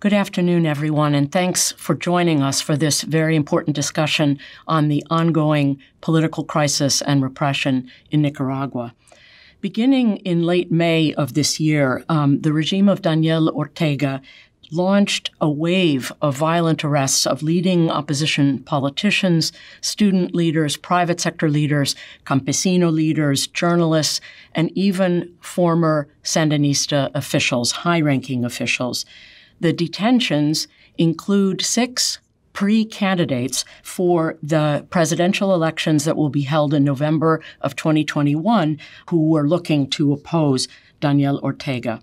Good afternoon, everyone, and thanks for joining us for this very important discussion on the ongoing political crisis and repression in Nicaragua. Beginning in late May of this year, the regime of Daniel Ortega launched a wave of violent arrests of leading opposition politicians, student leaders, private sector leaders, campesino leaders, journalists, and even former Sandinista officials, high-ranking officials. The detentions include 6 pre-candidates for the presidential elections that will be held in November of 2021 who were looking to oppose Daniel Ortega.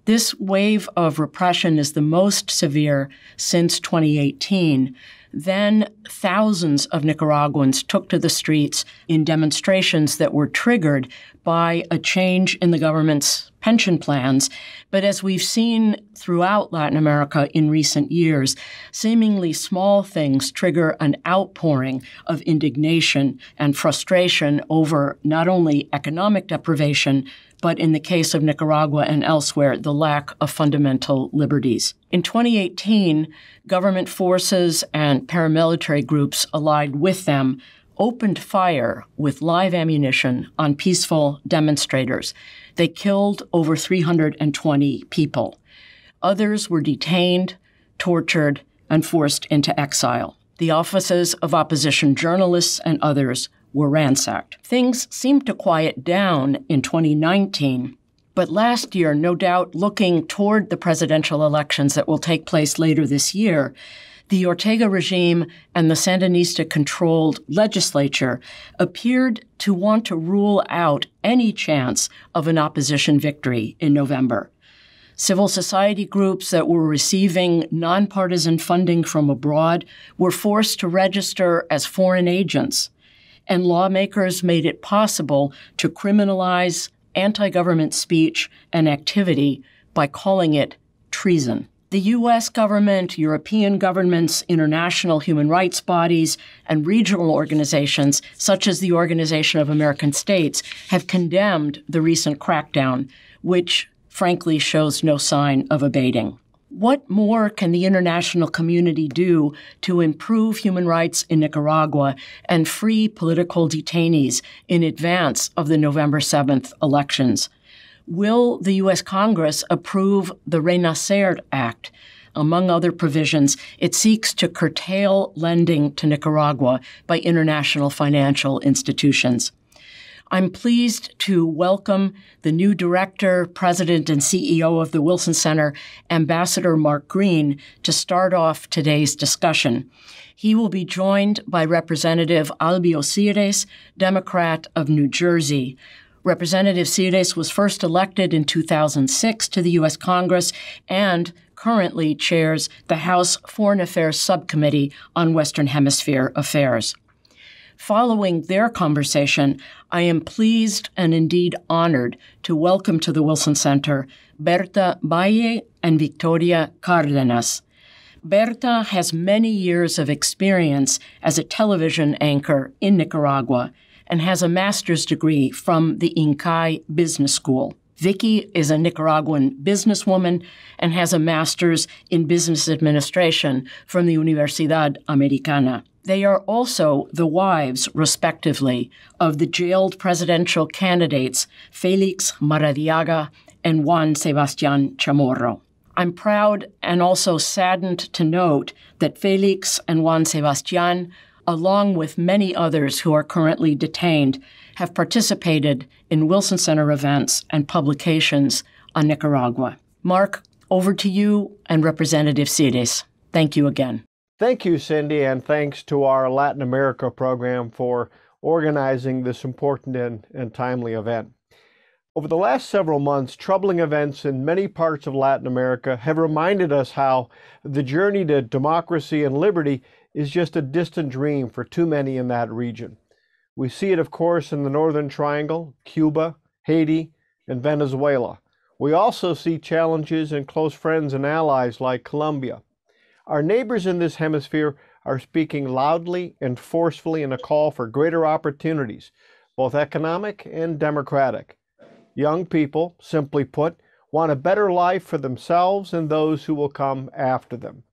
This wave of repression is the most severe since 2018. Then thousands of Nicaraguans took to the streets in demonstrations that were triggered by a change in the government's pension plans. But as we've seen throughout Latin America in recent years, seemingly small things trigger an outpouring of indignation and frustration over not only economic deprivation, but in the case of Nicaragua and elsewhere, the lack of fundamental liberties. In 2018, government forces and paramilitary groups allied with them opened fire with live ammunition on peaceful demonstrators. They killed over 320 people. Others were detained, tortured, and forced into exile. The offices of opposition journalists and others were ransacked. Things seemed to quiet down in 2019, but last year, no doubt looking toward the presidential elections that will take place later this year, the Ortega regime and the Sandinista-controlled legislature appeared to want to rule out any chance of an opposition victory in November. Civil society groups that were receiving nonpartisan funding from abroad were forced to register as foreign agents, and lawmakers made it possible to criminalize anti-government speech and activity by calling it treason. The U.S. government, European governments, international human rights bodies, and regional organizations, such as the Organization of American States, have condemned the recent crackdown, which frankly shows no sign of abating. What more can the international community do to improve human rights in Nicaragua and free political detainees in advance of the November 7th elections? Will the U.S. Congress approve the Nica Act? Among other provisions, it seeks to curtail lending to Nicaragua by international financial institutions. I'm pleased to welcome the new director, president, and CEO of the Wilson Center, Ambassador Mark Greene, to start off today's discussion. He will be joined by Representative Albio Cires, Democrat of New Jersey. Representative Cires was first elected in 2006 to the U.S. Congress and currently chairs the House Foreign Affairs Subcommittee on Western Hemisphere Affairs. Following their conversation, I am pleased and indeed honored to welcome to the Wilson Center Berta Valle and Victoria Cárdenas. Berta has many years of experience as a television anchor in Nicaragua and has a master's degree from the Nica Business School. Vicky is a Nicaraguan businesswoman and has a master's in business administration from the Universidad Americana. They are also the wives, respectively, of the jailed presidential candidates Felix Maradiaga and Juan Sebastián Chamorro. I'm proud and also saddened to note that Felix and Juan Sebastián, along with many others who are currently detained, have participated in Wilson Center events and publications on Nicaragua. Mark, over to you and Representative Cires. Thank you again. Thank you, Cindy, and thanks to our Latin America program for organizing this important and timely event. Over the last several months, troubling events in many parts of Latin America have reminded us how the journey to democracy and liberty is just a distant dream for too many in that region. We see it, of course, in the Northern Triangle, Cuba, Haiti, and Venezuela. We also see challenges in close friends and allies like Colombia. Our neighbors in this hemisphere are speaking loudly and forcefully in a call for greater opportunities, both economic and democratic. Young people, simply put, want a better life for themselves and those who will come after them.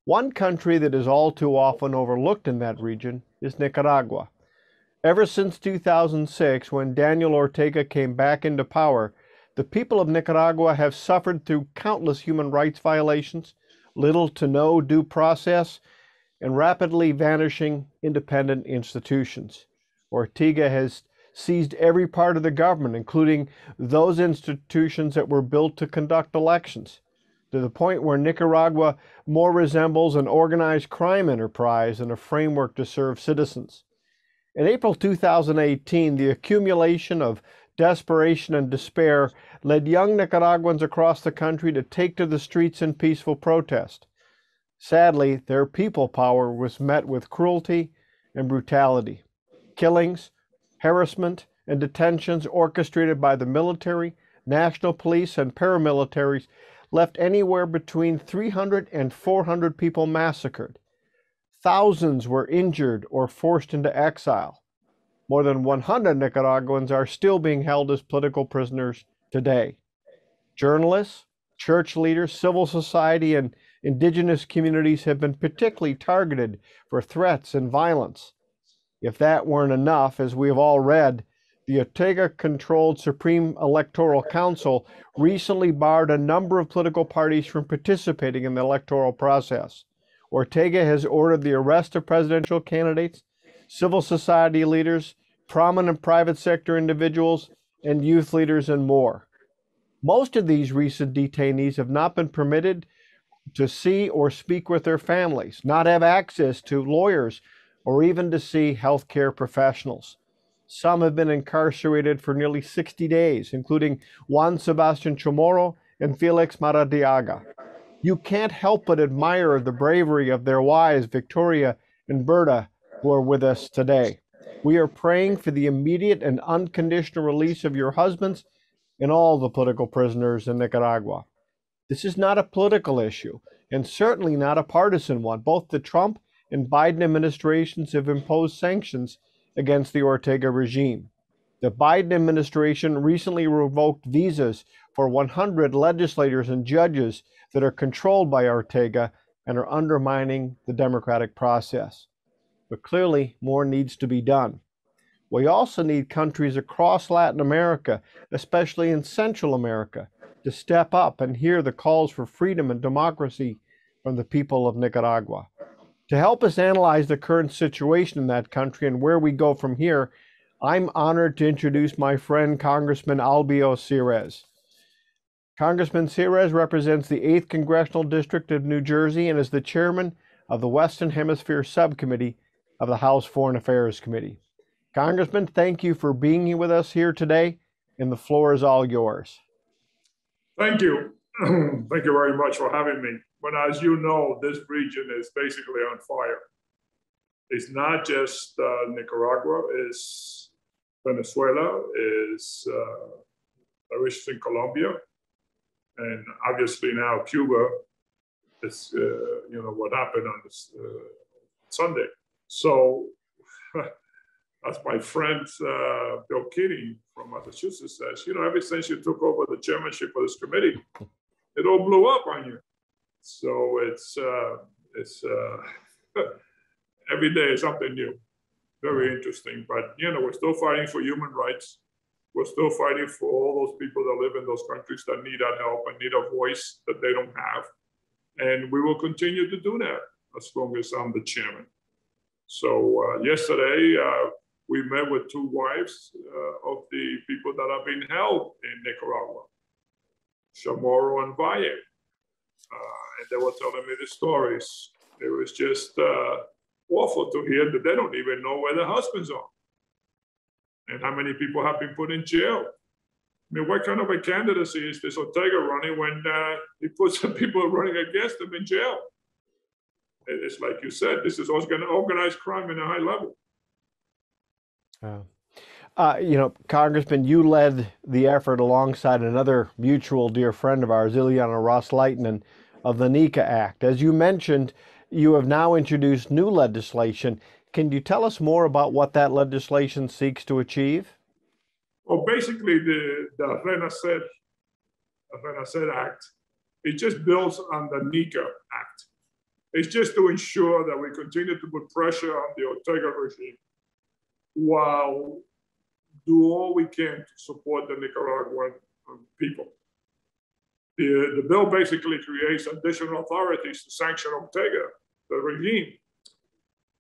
One country that is all too often overlooked in that region is Nicaragua. Ever since 2006, when Daniel Ortega came back into power, the people of Nicaragua have suffered through countless human rights violations, little to no due process, and rapidly vanishing independent institutions. Ortega has seized every part of the government, including those institutions that were built to conduct elections, to the point where Nicaragua more resembles an organized crime enterprise than a framework to serve citizens. In April 2018, the accumulation of desperation and despair led young Nicaraguans across the country to take to the streets in peaceful protest. Sadly, their people power was met with cruelty and brutality. Killings, harassment, and detentions orchestrated by the military, national police, and paramilitaries left anywhere between 300 and 400 people massacred. Thousands were injured or forced into exile. More than 100 Nicaraguans are still being held as political prisoners today. Journalists, church leaders, civil society, and indigenous communities have been particularly targeted for threats and violence. If that weren't enough, as we have all read, the Ortega-controlled Supreme Electoral Council recently barred a number of political parties from participating in the electoral process. Ortega has ordered the arrest of presidential candidates, civil society leaders, prominent private sector individuals, and youth leaders, and more. Most of these recent detainees have not been permitted to see or speak with their families, not have access to lawyers, or even to see healthcare professionals. Some have been incarcerated for nearly 60 days, including Juan Sebastian Chamorro and Felix Maradiaga. You can't help but admire the bravery of their wives, Victoria and Berta, who are with us today. We are praying for the immediate and unconditional release of your husbands and all the political prisoners in Nicaragua. This is not a political issue, and certainly not a partisan one. Both the Trump and Biden administrations have imposed sanctions against the Ortega regime. The Biden administration recently revoked visas for 100 legislators and judges that are controlled by Ortega and are undermining the democratic process. But clearly, more needs to be done. We also need countries across Latin America, especially in Central America, to step up and hear the calls for freedom and democracy from the people of Nicaragua. To help us analyze the current situation in that country and where we go from here, I'm honored to introduce my friend Congressman Albio Sires. Congressman Sires represents the 8th Congressional District of New Jersey and is the chairman of the Western Hemisphere Subcommittee of the House Foreign Affairs Committee. Congressman, thank you for being with us here today, and the floor is all yours. Thank you. Thank you very much for having me. But as you know, this region is basically on fire. It's not just Nicaragua, it's Venezuela, it's in Colombia, and obviously now Cuba is, what happened on this Sunday. So, as my friend Bill Keating from Massachusetts says, ever since you took over the chairmanship of this committee, it all blew up on you. So it's every day is something new, very interesting. But we're still fighting for human rights. We're still fighting for all those people that live in those countries that need our help and need a voice that they don't have. And we will continue to do that as long as I'm the chairman. So yesterday, we met with 2 wives of the people that have been held in Nicaragua, Chamorro and Valle. And they were telling me the stories. It was just awful to hear that they don't even know where their husbands are and how many people have been put in jail. I mean, what kind of a candidacy is this Ortega running when he puts some people running against him in jail? It's like you said, this is organized crime in a high level. Congressman, you led the effort alongside another mutual dear friend of ours, Ileana Ros-Lehtinen, of the Nica Act. As you mentioned, you have now introduced new legislation. Can you tell us more about what that legislation seeks to achieve? Well, basically, the Renacer Nica Act. It just builds on the Nica Act. It's just to ensure that we continue to put pressure on the Ortega regime while do all we can to support the Nicaraguan people. The bill basically creates additional authorities to sanction Ortega, the regime,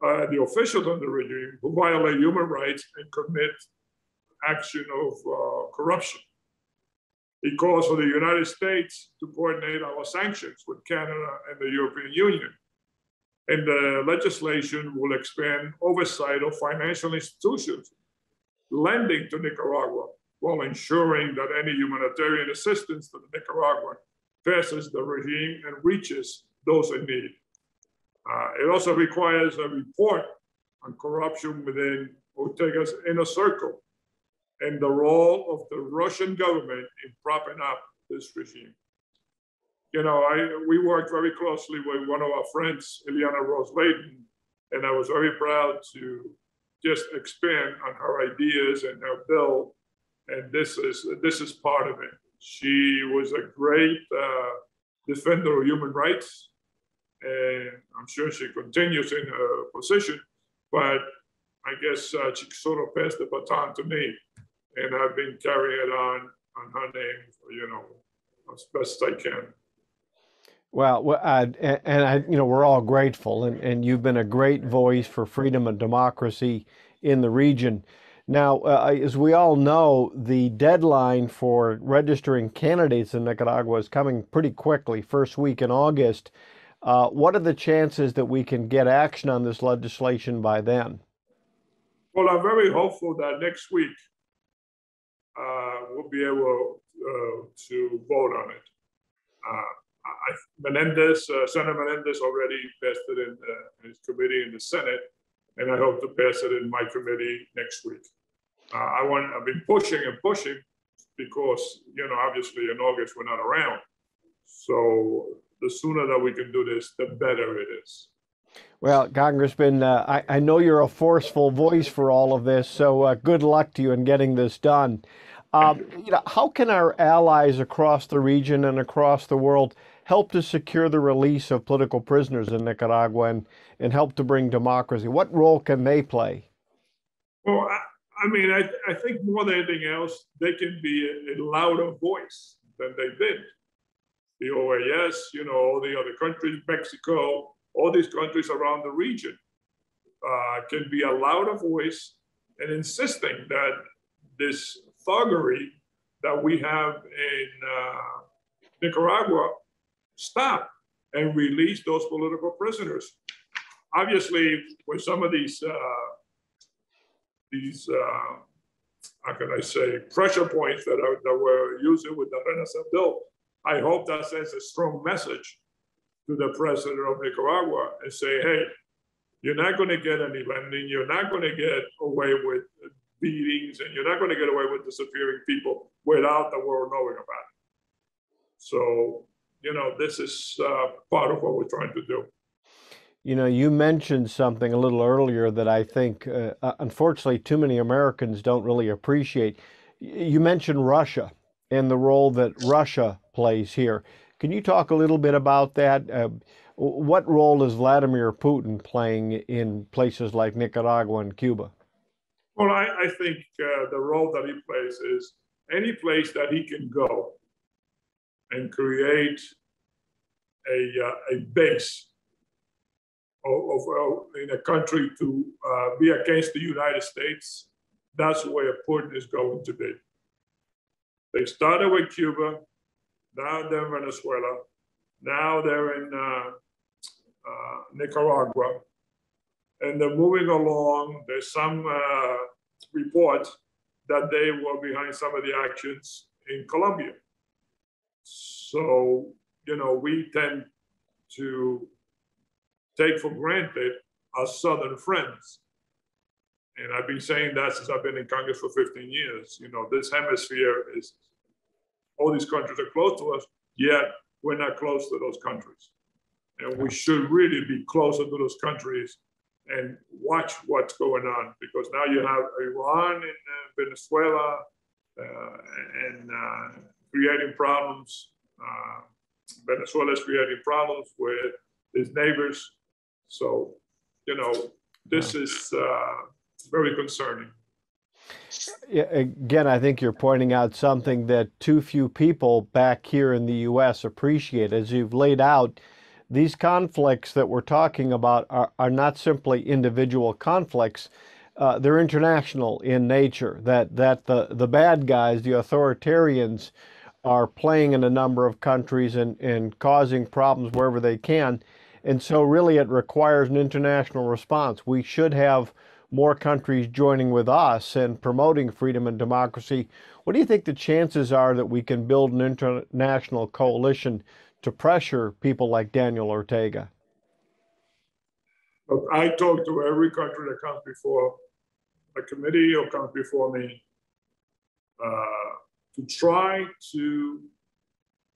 the officials of the regime who violate human rights and commit action of corruption. It calls for the United States to coordinate our sanctions with Canada and the European Union. And the legislation will expand oversight of financial institutions lending to Nicaragua while ensuring that any humanitarian assistance to the Nicaraguan passes the regime and reaches those in need. It also requires a report on corruption within Ortega's inner circle and the role of the Russian government in propping up this regime. You know, we worked very closely with one of our friends, Ileana Rose-Layton, and I was very proud to just expand on her ideas and her bill, and this is part of it. She was a great defender of human rights, and I'm sure she continues in her position, but I guess she sort of passed the baton to me, and I've been carrying it on her name, you know, as best I can. Well, we're all grateful, and you've been a great voice for freedom and democracy in the region. Now, as we all know, the deadline for registering candidates in Nicaragua is coming pretty quickly, first week in August. What are the chances that we can get action on this legislation by then? Well, I'm very hopeful that next week we'll be able to vote on it. Senator Menendez already passed it in his committee in the Senate, and I hope to pass it in my committee next week. I've been pushing and pushing because, you know, obviously in August we're not around. So the sooner that we can do this, the better it is. Well, Congressman, I know you're a forceful voice for all of this, so good luck to you in getting this done. How can our allies across the region and across the world help to secure the release of political prisoners in Nicaragua and help to bring democracy? What role can they play? Well, I think more than anything else, they can be a louder voice than they've been. The OAS, you know, all the other countries, Mexico, all these countries around the region can be a louder voice and insisting that this thuggery that we have in Nicaragua stop and release those political prisoners. Obviously, with some of these how can I say, pressure points that we're using with the Renaissance bill, I hope that sends a strong message to the president of Nicaragua and say, hey, you're not going to get any lending, you're not going to get away with beatings, and you're not going to get away with disappearing people without the world knowing about it. So, you know, this is part of what we're trying to do. You know, you mentioned something a little earlier that I think, unfortunately, too many Americans don't really appreciate. You mentioned Russia and the role that Russia plays here. Can you talk a little bit about that? What role is Vladimir Putin playing in places like Nicaragua and Cuba? Well, I think the role that he plays is any place that he can go and create a base in a country to be against the United States, that's where Putin is going to be. They started with Cuba, now they're in Venezuela, now they're in Nicaragua, and they're moving along. There's some reports that they were behind some of the actions in Colombia. So, you know, we tend to take for granted our Southern friends. And I've been saying that since I've been in Congress for 15 years. You know, this hemisphere is, all these countries are close to us, yet we're not close to those countries. And we should really be closer to those countries and watch what's going on, because now you have Iran and Venezuela and creating problems. Venezuela is creating problems with its neighbors. So, this is very concerning. Yeah, again, I think you're pointing out something that too few people back here in the U.S. appreciate. As you've laid out, these conflicts that we're talking about are not simply individual conflicts. They're international in nature, that the bad guys, the authoritarians, are playing in a number of countries and causing problems wherever they can. And so really it requires an international response. We should have more countries joining with us and promoting freedom and democracy. What do you think the chances are that we can build an international coalition to pressure people like Daniel Ortega? Look, I talk to every country that comes before a committee or comes before me to try to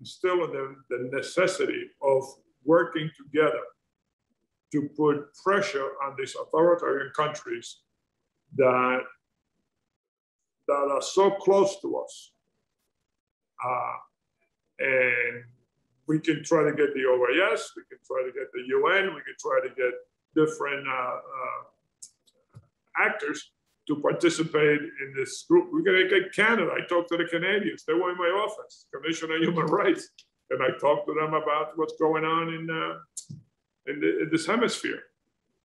instill in them the necessity of working together to put pressure on these authoritarian countries that are so close to us. And we can try to get the OAS, we can try to get the UN, we can try to get different actors to participate in this group. We're gonna get Canada. I talked to the Canadians. They were in my office, Commission on Human Rights. And I talked to them about what's going on in this hemisphere.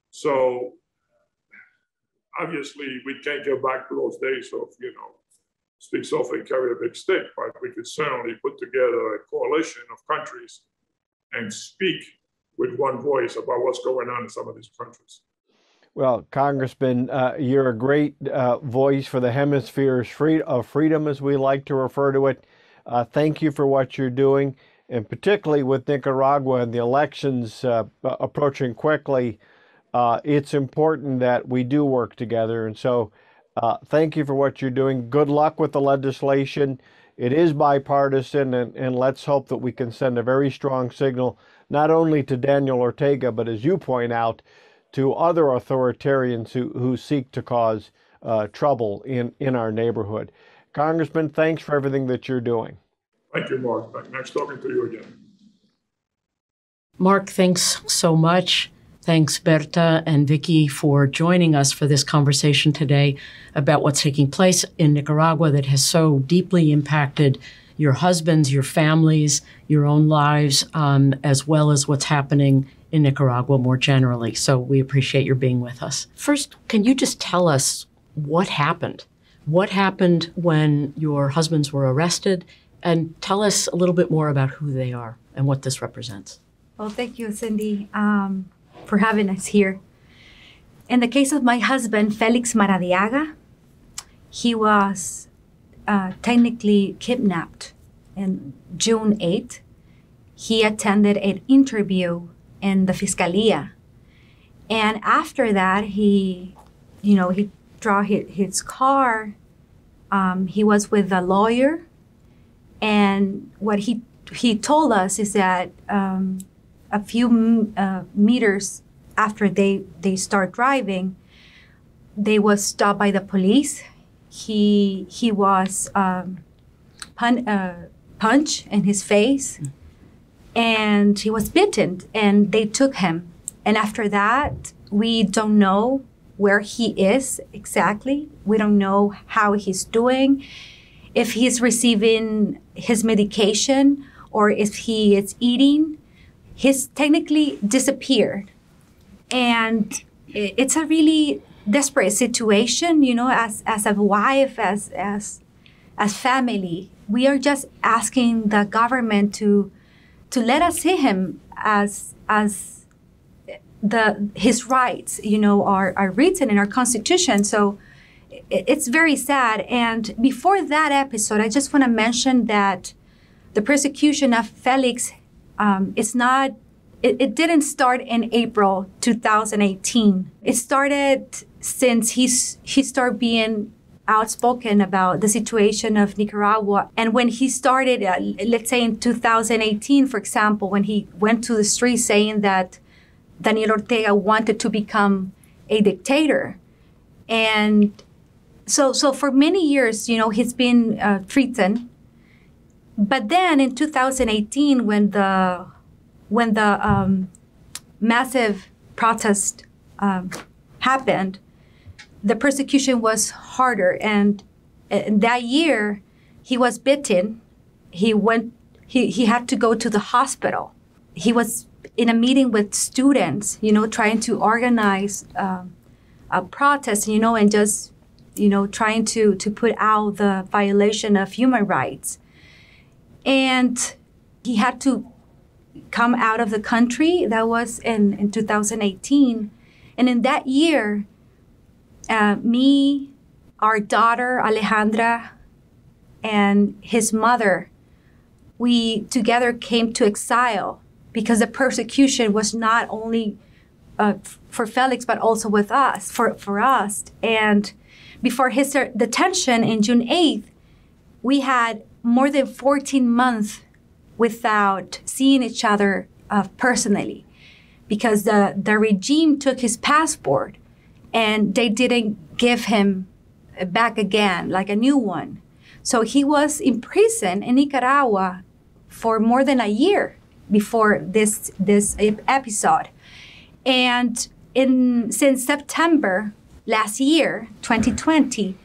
So obviously we can't get back to those days of, speak softly and carry a big stick, but we could certainly put together a coalition of countries and speak with one voice about what's going on in some of these countries. Well, Congressman, you're a great voice for the hemisphere's freedom, as we like to refer to it. Thank you for what you're doing, and particularly with Nicaragua and the elections approaching quickly, it's important that we do work together. And so thank you for what you're doing. Good luck with the legislation. It is bipartisan, and let's hope that we can send a very strong signal, not only to Daniel Ortega, but as you point out, to other authoritarians who seek to cause trouble in our neighborhood. Congressman, thanks for everything that you're doing. Thank you, Mark. Nice talking to you again. Mark, thanks so much. Thanks, Berta and Vicky, for joining us for this conversation today about what's taking place in Nicaragua that has so deeply impacted your husbands, your families, your own lives, as well as what's happening in Nicaragua more generally. So we appreciate your being with us. First, can you just tell us what happened? What happened when your husbands were arrested? And tell us a little bit more about who they are and what this represents. Well, thank you, Cindy, for having us here. In the case of my husband, Felix Maradiaga, he was technically kidnapped on June 8th. He attended an interview in the Fiscalia. And after that, he drove his car. He was with a lawyer. And what he told us is that a few meters after they start driving, they was stopped by the police. He was punched in his face, and he was bitten, and they took him. And after that, we don't know where he is exactly. We don't know how he's doing, if he's receiving his medication or if he is eating. He's technically disappeared. And it's a really desperate situation, as a wife, as family. We are just asking the government to let us see him as his rights, are written in our Constitution. So it's very sad. And before that episode, I just want to mention that the persecution of Felix, it didn't start in April 2018. It started since he started being outspoken about the situation of Nicaragua. And when he started, let's say in 2018, for example, when he went to the street saying that Daniel Ortega wanted to become a dictator. And so for many years, he's been treason. But then in 2018, when the massive protest happened, the persecution was harder. And that year, he was bitten. He had to go to the hospital. He was in a meeting with students, trying to organize a protest, and just, trying to put out the violation of human rights. And he had to come out of the country. That was in 2018. And in that year, me, our daughter, Alejandra, and his mother, we together came to exile because the persecution was not only for Felix, but also with us, for us. And before his detention in June 8th, we had more than 14 months without seeing each other personally, because the regime took his passport and they didn't give him back again, like a new one. So he was in prison in Nicaragua for more than a year before this episode. And since September last year, 2020,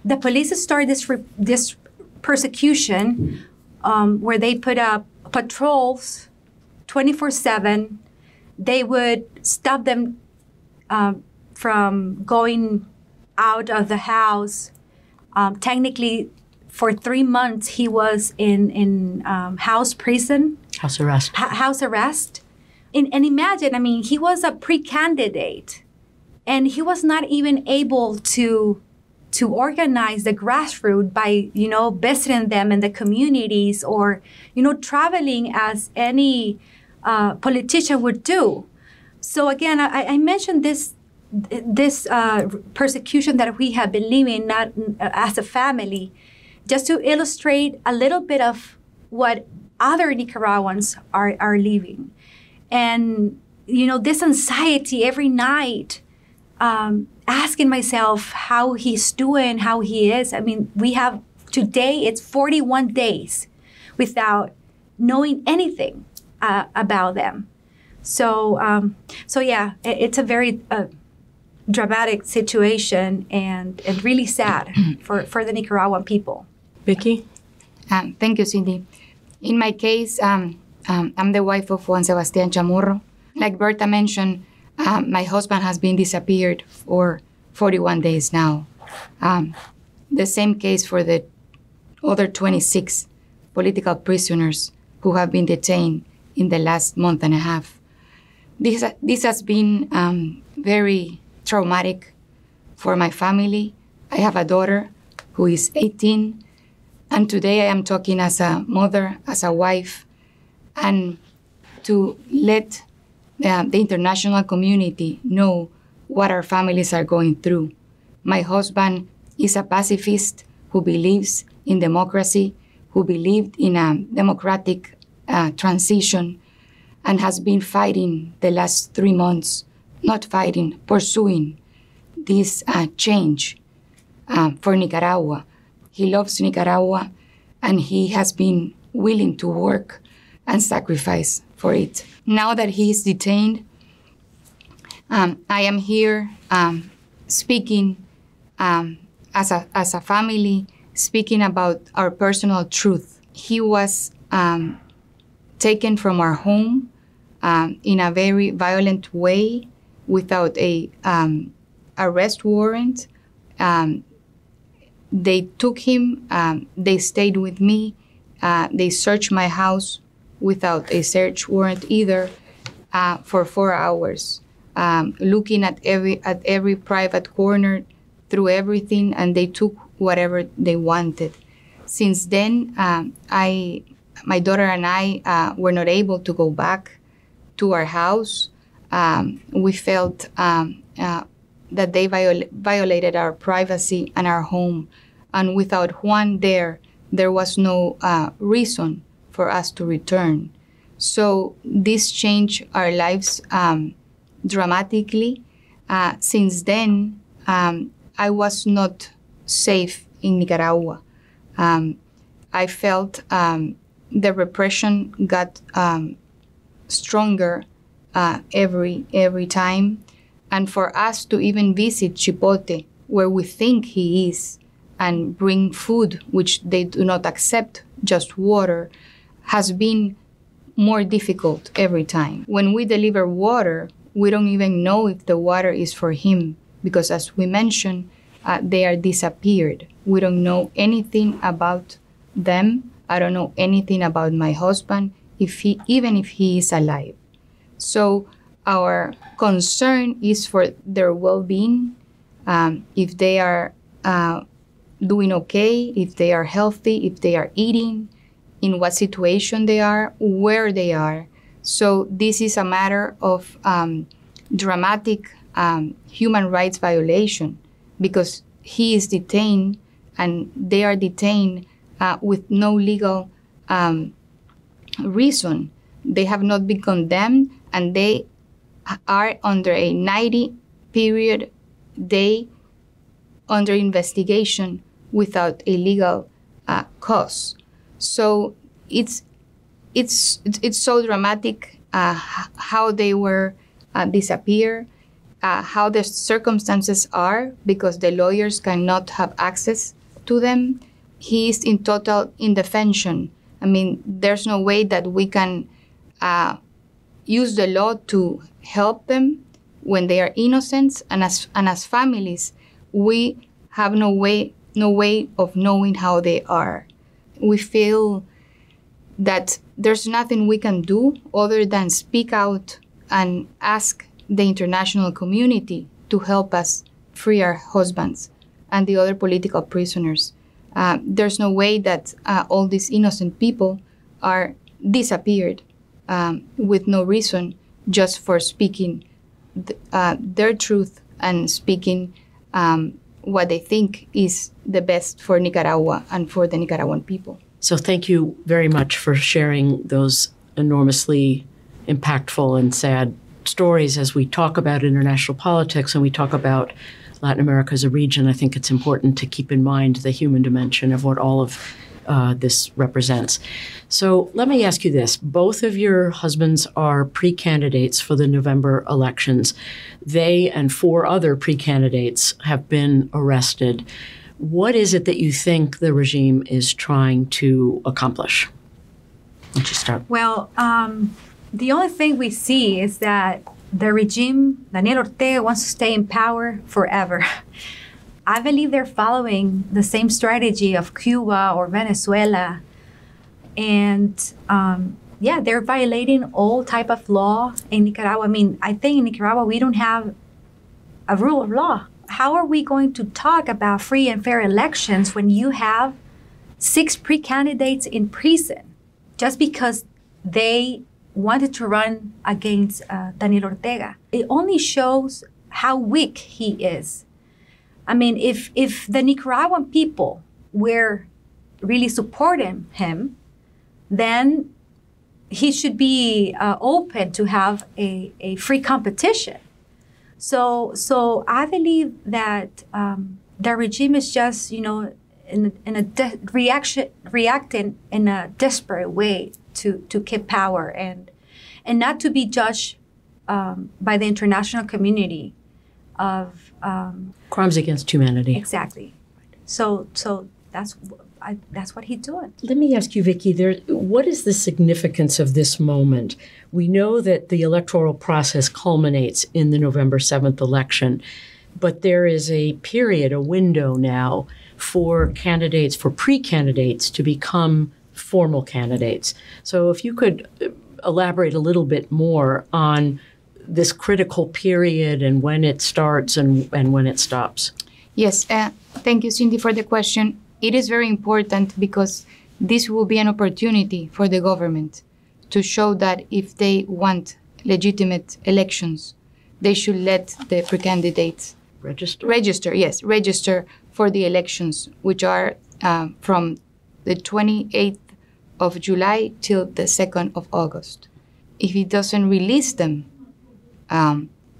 the police started this persecution where they put up patrols 24/7. They would stop them from going out of the house. Technically, for 3 months, he was in house prison. House arrest. House arrest. And imagine, he was a pre-candidate, and he was not even able to organize the grassroots by, visiting them in the communities or, traveling as any politician would do. So again, I mentioned this persecution that we have been living, not as a family, just to illustrate a little bit of what other Nicaraguans are living. And, this anxiety every night, asking myself how he's doing, how he is. We have today, it's 41 days without knowing anything about them. So yeah, it's a very dramatic situation and really sad for the Nicaraguan people. Vicky? Thank you, Cindy. In my case, I'm the wife of Juan Sebastián Chamorro. Like Berta mentioned, my husband has been disappeared for 41 days now. The same case for the other 26 political prisoners who have been detained in the last month and a half. This has been very traumatic for my family. I have a daughter who is 18, and today I am talking as a mother, as a wife, and to let the international community know what our families are going through. My husband is a pacifist who believes in democracy, who believed in a democratic transition, and has been fighting the last 3 months, not fighting, pursuing this change for Nicaragua. He loves Nicaragua, and he has been willing to work and sacrifice for it. Now that he is detained, I am here speaking as a family, speaking about our personal truth. He was taken from our home in a very violent way without a arrest warrant. They took him, they stayed with me, they searched my house without a search warrant either for 4 hours, looking at every private corner, through everything, and they took whatever they wanted. Since then, my daughter and I were not able to go back to our house. We felt that they violated our privacy and our home. And without Juan there was no reason for us to return. So this changed our lives dramatically. Since then, I was not safe in Nicaragua. I felt the repression got stronger every time. And for us to even visit Chipotle, where we think he is, and bring food, which they do not accept, just water, has been more difficult every time. When we deliver water, we don't even know if the water is for him, because as we mentioned, they are disappeared. We don't know anything about them. I don't know anything about my husband, even if he is alive. So our concern is for their well-being, if they are doing okay, if they are healthy, if they are eating, in what situation they are, where they are. So this is a matter of dramatic human rights violation, because he is detained and they are detained with no legal reason. They have not been condemned, and they are under a 90-period day under investigation without a legal cause. So it's so dramatic how they were disappeared, how the circumstances are, because the lawyers cannot have access to them. He is in total indefension. I mean, there's no way that we can use the law to help them when they are innocent, and as families, we have no way of knowing how they are. We feel that there's nothing we can do other than speak out and ask the international community to help us free our husbands and the other political prisoners. There's no way that all these innocent people are disappeared with no reason, just for speaking their truth and speaking what they think is the best for Nicaragua and for the Nicaraguan people. So thank you very much for sharing those enormously impactful and sad stories as we talk about international politics and we talk about Latin America as a region. I think it's important to keep in mind the human dimension of what all of this represents. So let me ask you this. Both of your husbands are pre-candidates for the November elections. They and 4 other pre-candidates have been arrested. What is it that you think the regime is trying to accomplish? Why don't you start? Well, the only thing we see is that the regime, Daniel Ortega, wants to stay in power forever. I believe they're following the same strategy of Cuba or Venezuela. And they're violating all type of law in Nicaragua. I mean, I think in Nicaragua, we don't have a rule of law. How are we going to talk about free and fair elections when you have 6 pre-candidates in prison just because they wanted to run against Daniel Ortega? It only shows how weak he is. I mean, if the Nicaraguan people were really supporting him, then he should be open to have a free competition. So I believe that the regime is just, reacting in a desperate way to keep power and not to be judged by the international community of crimes against humanity. Exactly. So that's what he's doing. Let me ask you, Vicky, what is the significance of this moment? We know that the electoral process culminates in the November 7th election, but there is a period, a window now for candidates, for pre-candidates to become formal candidates. So if you could elaborate a little bit more on this critical period and when it starts and when it stops. Yes, thank you, Cindy, for the question. It is very important because this will be an opportunity for the government to show that if they want legitimate elections, they should let the pre-candidates register for the elections, which are from the 28th of July till the 2nd of August. If he doesn't release them,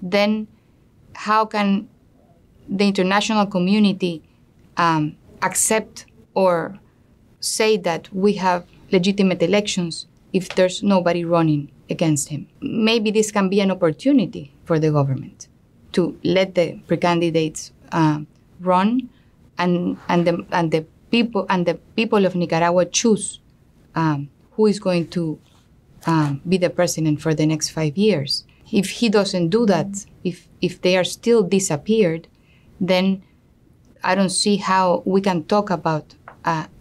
then how can the international community accept or say that we have legitimate elections if there's nobody running against him. Maybe this can be an opportunity for the government to let the pre-candidates run and the people of Nicaragua choose who is going to be the president for the next 5 years. If he doesn't do that, if they are still disappeared, then I don't see how we can talk about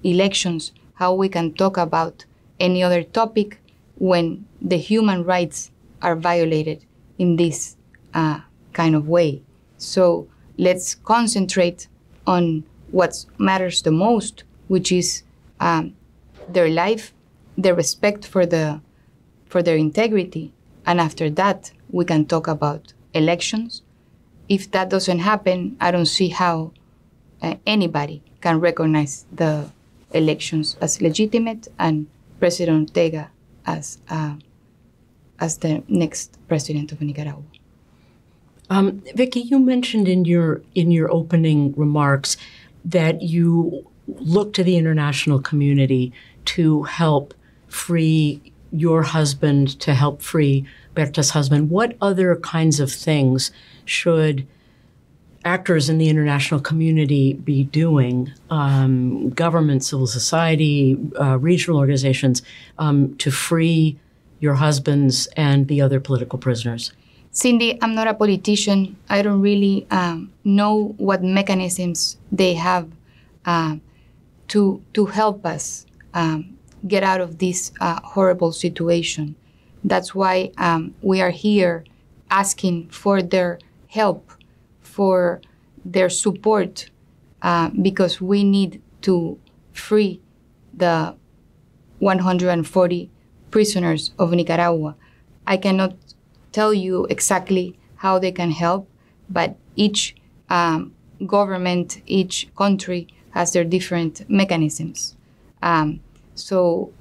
elections, how we can talk about any other topic when the human rights are violated in this kind of way. So let's concentrate on what matters the most, which is their life, their respect for their integrity, and after that, we can talk about elections. If that doesn't happen, I don't see how anybody can recognize the elections as legitimate and President Ortega as the next president of Nicaragua. Vicky, you mentioned in your opening remarks that you look to the international community to help free your husband, to help free Berta's husband. What other kinds of things should actors in the international community be doing, government, civil society, regional organizations, to free your husbands and the other political prisoners? Cindy, I'm not a politician. I don't really know what mechanisms they have to help us get out of this horrible situation. That's why we are here asking for their help, for their support, because we need to free the 140 prisoners of Nicaragua. I cannot tell you exactly how they can help, but each government, each country has their different mechanisms. So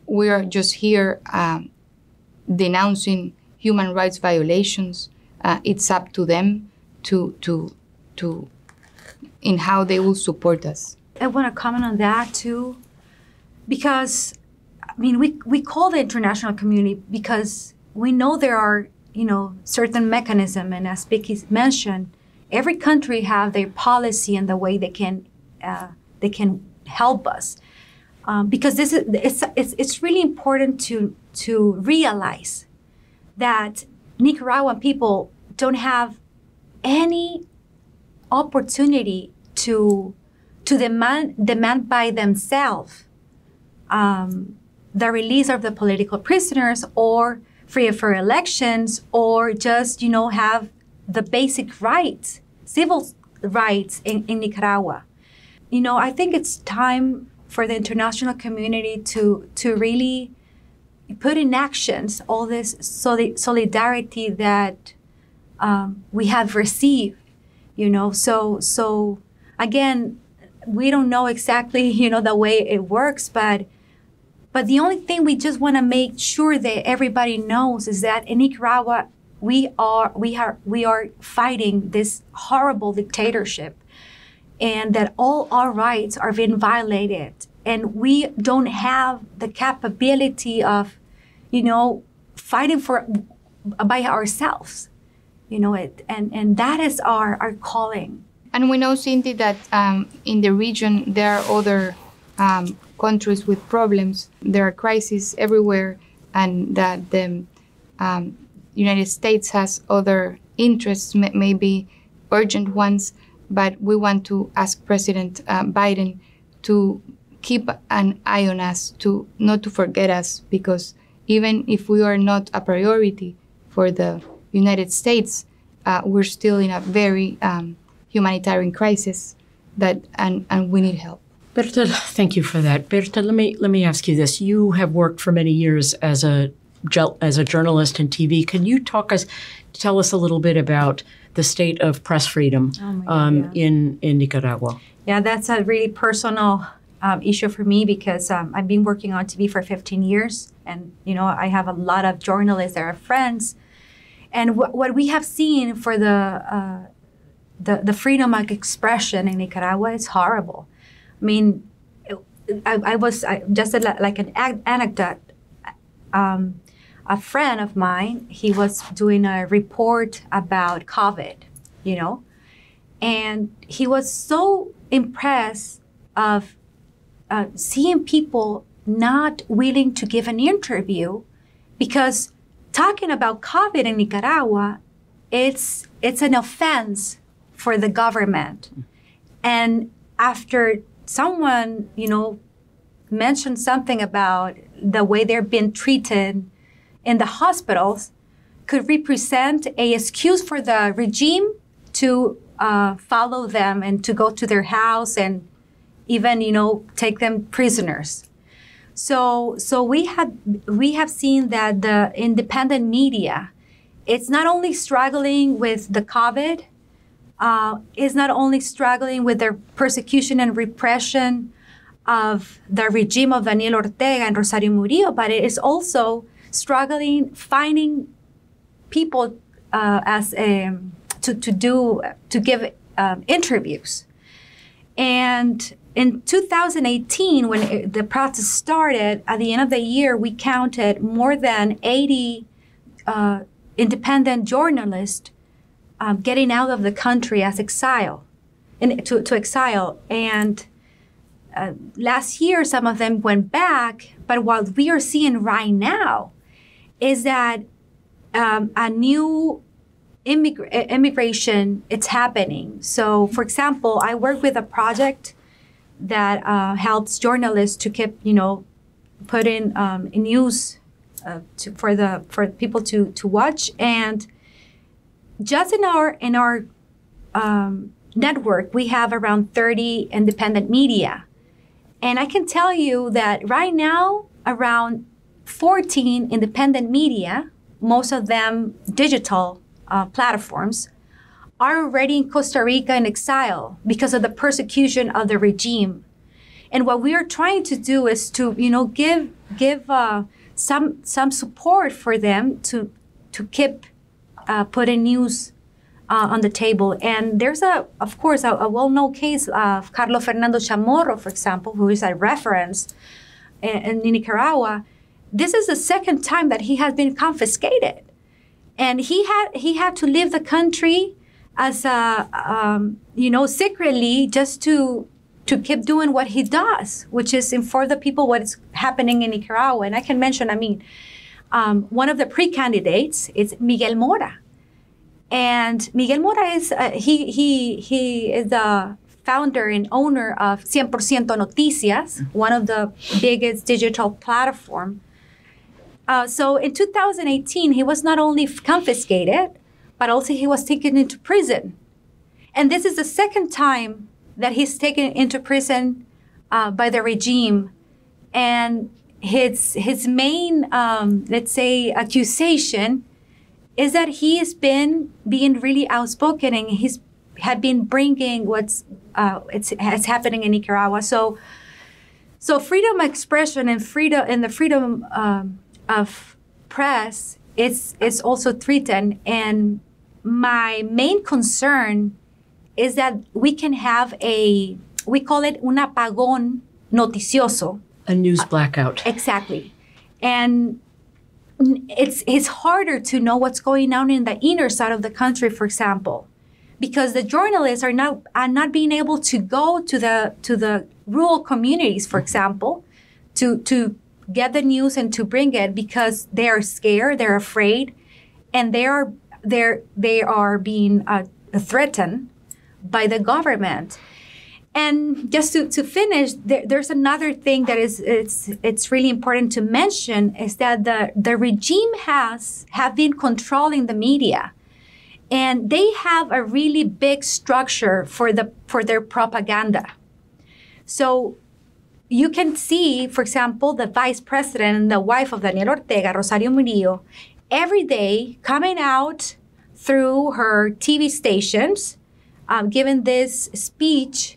we are just here denouncing human rights violations. It's up to them to in how they will support us. I want to comment on that too, because I mean we call the international community because we know there are certain mechanism, and as Vicky mentioned, every country have their policy and the way they can help us. Because it's really important to realize that Nicaraguan people don't have any opportunity to demand by themselves the release of the political prisoners or free and fair elections, or just have the basic rights, civil rights in Nicaragua. I think it's time for the international community to really put in actions all this solidarity that we have received, So again, we don't know exactly, the way it works, but the only thing we just want to make sure that everybody knows is that in Nicaragua, we are fighting this horrible dictatorship, and that all our rights are being violated, and we don't have the capability of, fighting by ourselves, and that is our calling. And we know, Cindy, that in the region there are other countries with problems. There are crises everywhere, and that the United States has other interests, maybe urgent ones. But we want to ask President Biden to keep an eye on us, not to forget us, because even if we are not a priority for the United States, we're still in a very humanitarian crisis and we need help. Berta, thank you for that. Berta, let me ask you this. You have worked for many years as a journalist in TV. Can you tell us a little bit about the state of press freedom in Nicaragua? Yeah, that's a really personal issue for me, because I've been working on TV for 15 years, and I have a lot of journalists that are friends, and what we have seen for the freedom of expression in Nicaragua is horrible. I mean, just like an anecdote. A friend of mine, he was doing a report about COVID, and he was so impressed of seeing people not willing to give an interview, because talking about COVID in Nicaragua, it's an offense for the government. And after someone, mentioned something about the way they're being treated in the hospitals, could represent a excuse for the regime to follow them and to go to their house and even, take them prisoners. So we have seen that the independent media, it's not only struggling with the COVID, is not only struggling with the persecution and repression of the regime of Daniel Ortega and Rosario Murillo, but it is also struggling finding people to give interviews. And in 2018, when the process started, at the end of the year, we counted more than 80 independent journalists getting out of the country as exile, to exile. And last year, some of them went back. But what we are seeing right now is that a new immigration, it's happening. So, for example, I work with a project that helps journalists to keep, put in news for people to watch. And just in our network, we have around 30 independent media. And I can tell you that right now, around 14 independent media, most of them digital platforms, are already in Costa Rica in exile because of the persecution of the regime. And what we are trying to do is to, give some support for them to keep putting news on the table. And there's of course, a well-known case of Carlos Fernando Chamorro, for example, who is a reference in Nicaragua. This is the second time that he has been confiscated. And he had to leave the country as secretly, just to keep doing what he does, which is inform the people what is happening in Nicaragua. And I can mention, one of the pre-candidates is Miguel Mora. And Miguel Mora is, he is the founder and owner of 100% Noticias, one of the biggest digital platform. So in 2018, he was not only confiscated, but also he was taken into prison. And this is the second time that he's taken into prison by the regime. And his main, let's say, accusation is that he has been being really outspoken, and he's had been bringing what's happening in Nicaragua. So freedom of expression and the freedom of press is also threatened. And my main concern is that we can have we call it un apagón noticioso. A news blackout. Exactly. And it's harder to know what's going on in the inner side of the country, for example, because the journalists are not being able to go to the rural communities, for example, to get the news and to bring it, because they are scared, they're afraid, and they are being threatened by the government. And just to finish, there's another thing that it's really important to mention, is that the regime have been controlling the media, and they have a really big structure for their propaganda. So you can see, for example, the vice president and the wife of Daniel Ortega, Rosario Murillo, every day coming out through her TV stations, giving this speech.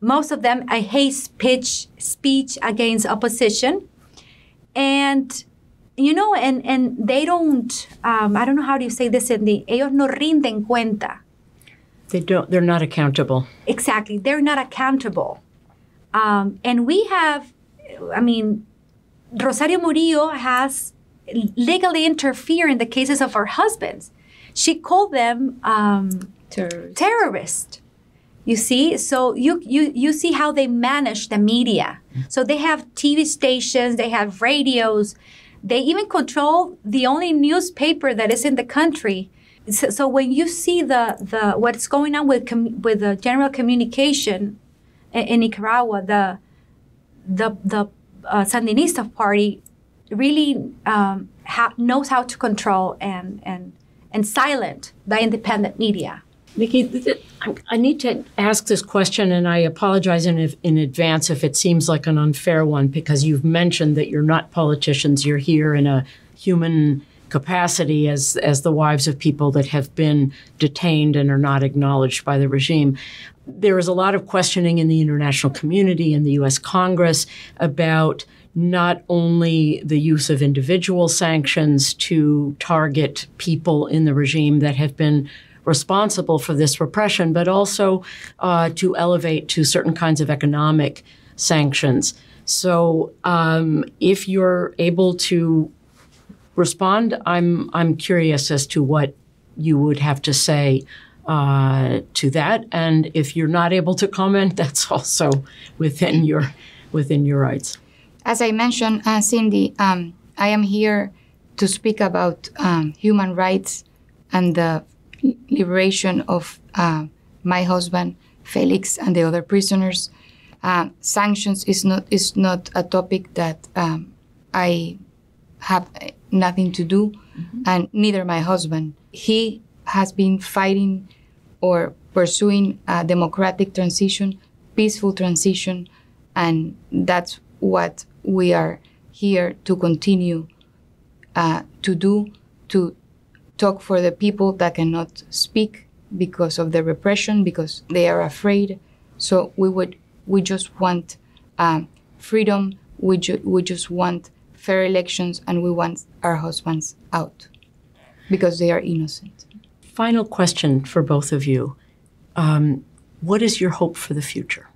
Most of them a hate speech against opposition, and and they don't. I don't know how do you say this in the. Ellos no rinden cuenta. They're not accountable. Exactly, they're not accountable. And we have, Rosario Murillo has legally interfered in the cases of our husbands. She called them terrorists. You see, so you see how they manage the media. So they have TV stations, they have radios, they even control the only newspaper that is in the country. So when you see the what's going on with the general communication in Nicaragua, the Sandinista party really knows how to control and silence the independent media. Nikki, I need to ask this question, and I apologize in advance if it seems like an unfair one, because you've mentioned that you're not politicians. You're here in a human capacity as the wives of people that have been detained and are not acknowledged by the regime. There is a lot of questioning in the international community and the U.S. Congress about not only the use of individual sanctions to target people in the regime that have been responsible for this repression, but also to elevate to certain kinds of economic sanctions. So if you're able to respond, I'm curious as to what you would have to say to that. And if you're not able to comment, that's also within your rights. As I mentioned, Cindy, I am here to speak about human rights and the liberation of my husband, Felix, and the other prisoners. Sanctions is not a topic that I have nothing to do, and neither my husband. He has been fighting or pursuing a democratic transition, peaceful transition, and that's what we are here to continue to do, to talk for the people that cannot speak because of the repression, because they are afraid. So we just want freedom. We just want fair elections, and we want our husbands out because they are innocent. Final question for both of you. What is your hope for the future?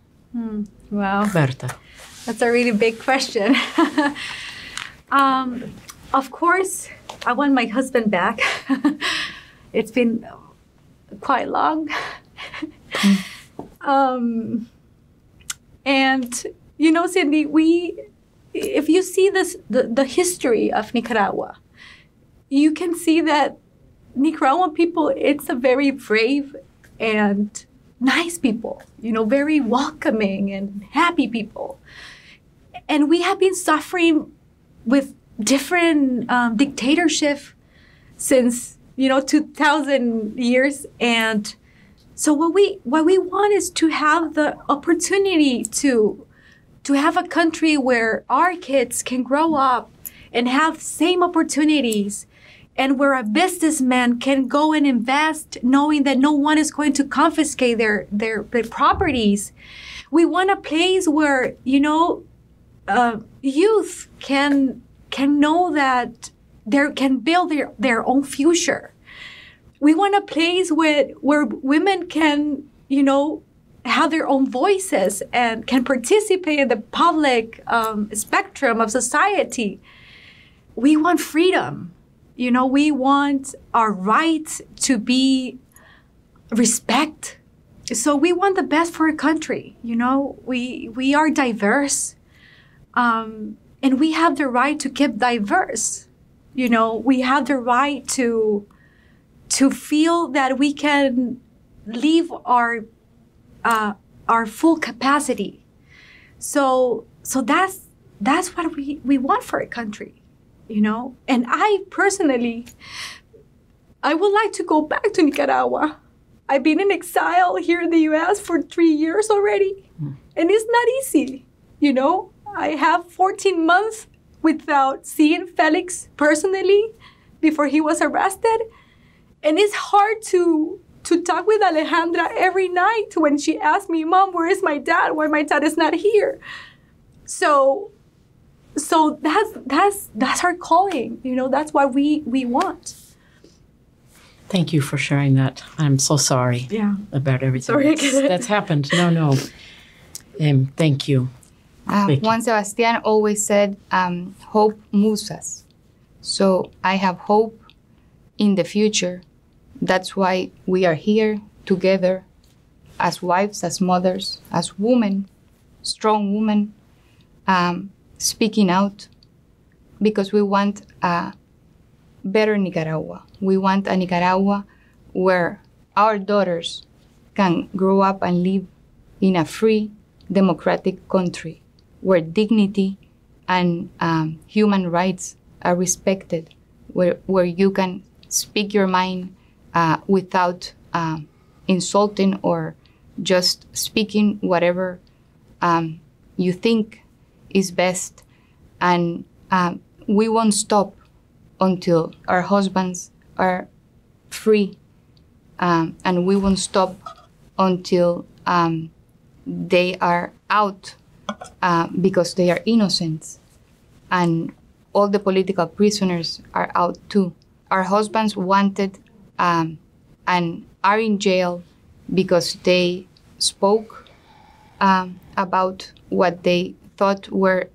Wow. Berta. That's a really big question. Of course, I want my husband back. It's been quite long. And, you know, Cindy, if you see the history of Nicaragua, you can see that Nicaraguan people, it's a very brave and nice people, you know, very welcoming and happy people. And we have been suffering with different dictatorship since, 2000 years. And so what we want is to have the opportunity to have a country where our kids can grow up and have same opportunities, and where a businessman can go and invest knowing that no one is going to confiscate their properties. We want a place where, youth can know that they can build their own future. We want a place where women can, have their own voices and can participate in the public spectrum of society. We want freedom. We want our right to be respect. So we want the best for our country. We are diverse. And we have the right to keep diverse. We have the right to feel that we can live our full capacity. So that's what we want for a country, And I personally, I would like to go back to Nicaragua. I've been in exile here in the U.S. for 3 years already, and it's not easy, I have 14 months without seeing Felix personally before he was arrested. And it's hard to talk with Alejandra every night when she asks me, Mom, where is my dad? Why my dad is not here? So that's our calling. That's what we want. Thank you for sharing that. I'm so sorry about everything Sorry that's happened. No. Thank you. Juan Sebastián always said, hope moves us. So I have hope in the future. That's why we are here together as wives, as mothers, as women, strong women, speaking out, because we want a better Nicaragua. We want a Nicaragua where our daughters can grow up and live in a free, democratic country where dignity and human rights are respected, where you can speak your mind without insulting or just speaking whatever you think is best. And we won't stop until our husbands are free, and we won't stop until they are out because they are innocent, and all the political prisoners are out too. Our husbands wanted and are in jail because they spoke about what they thought were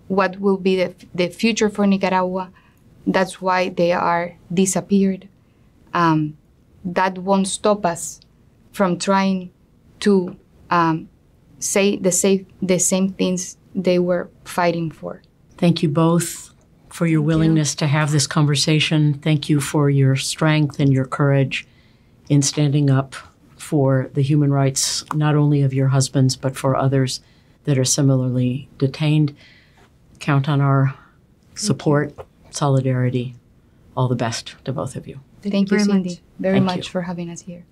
what will be the future for Nicaragua. That's why they are disappeared. That won't stop us from trying to say the same things they were fighting for. Thank you both for your willingness to have this conversation. Thank you for your strength and your courage in standing up for the human rights, not only of your husbands, but for others that are similarly detained. Count on our support, solidarity. All the best to both of you. Thank you, Cindy, very Thank much you. for having us here.